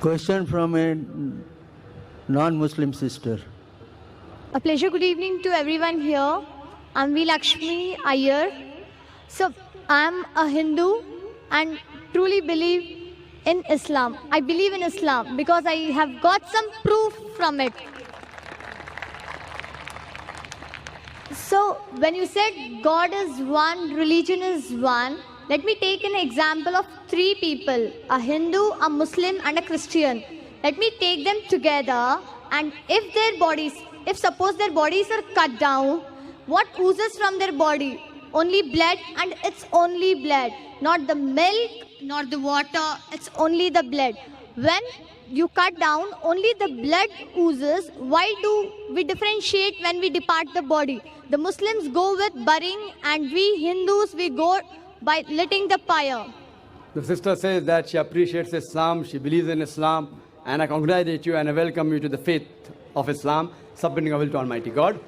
Question from a non-Muslim sister. A pleasure. Good evening to everyone here. I'm V. Lakshmi Iyer. So, I'm a Hindu and truly believe in Islam. I believe in Islam because I have got some proof from it. So, when you said God is one, religion is one, let me take an example of three people, a Hindu, a Muslim and a Christian. Let me take them together, and if suppose their bodies are cut down, what oozes from their body? Only blood, and it's only blood. Not the milk, not the water, it's only the blood. When you cut down, only the blood oozes. Why do we differentiate when we depart the body? The Muslims go with burying, and we Hindus, we go by lighting the fire. The sister says that she appreciates Islam, she believes in Islam, and I congratulate you and I welcome you to the faith of Islam, submitting our will to Almighty God.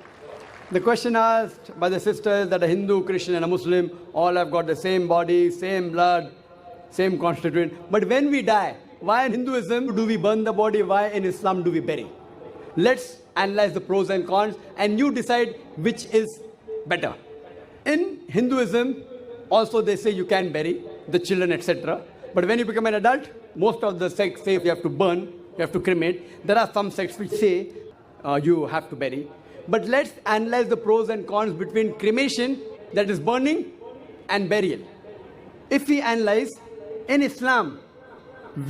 The question asked by the sister is that a Hindu, Christian and a Muslim all have got the same body, same blood, same constituent. But when we die, why in Hinduism do we burn the body? Why in Islam do we bury? Let's analyze the pros and cons and you decide which is better. In Hinduism, also they say you can bury the children, etc. But when you become an adult, most of the sects say you have to burn, you have to cremate. There are some sects which say you have to bury. But let's analyze the pros and cons between cremation, that is burning, and burial. If we analyze, in Islam,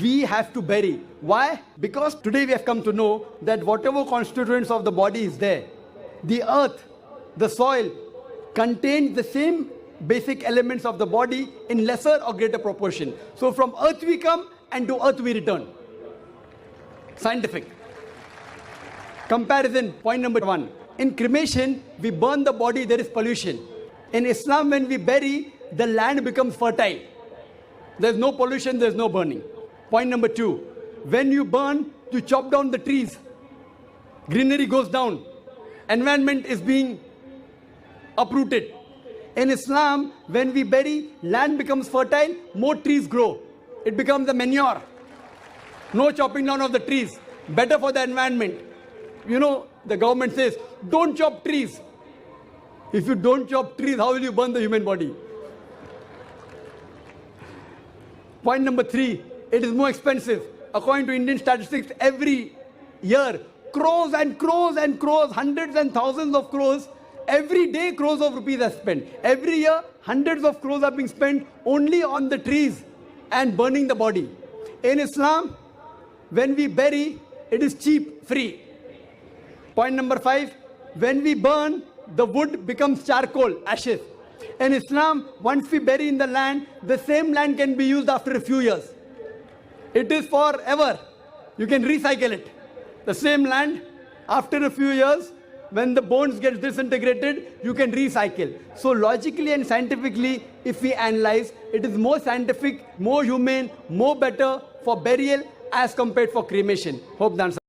we have to bury. Why? Because today we have come to know that whatever constituents of the body is there, the earth, the soil, contains the same basic elements of the body in lesser or greater proportion. So from earth we come and to earth we return. Scientific. Comparison, point number one. In cremation, we burn the body, there is pollution. In Islam, when we bury, the land becomes fertile. There's no pollution, there's no burning. Point number two. When you burn, you chop down the trees. Greenery goes down. Environment is being uprooted. In Islam, when we bury, land becomes fertile, more trees grow. It becomes a manure. No chopping down of the trees. Better for the environment. You know, the government says, don't chop trees. If you don't chop trees, how will you burn the human body? Point number three, it is more expensive. According to Indian statistics, every year, crores and crores and crores, hundreds and thousands of crores, every day crores of rupees are spent. Every year, hundreds of crores are being spent only on the trees and burning the body. In Islam, when we bury, it is cheap, free. Point number five, when we burn, the wood becomes charcoal, ashes. In Islam, once we bury in the land, the same land can be used after a few years. It is forever. You can recycle it. The same land, after a few years, when the bones get disintegrated, you can recycle. So logically and scientifically, if we analyze, it is more scientific, more humane, more better for burial as compared for cremation. Hope the answer.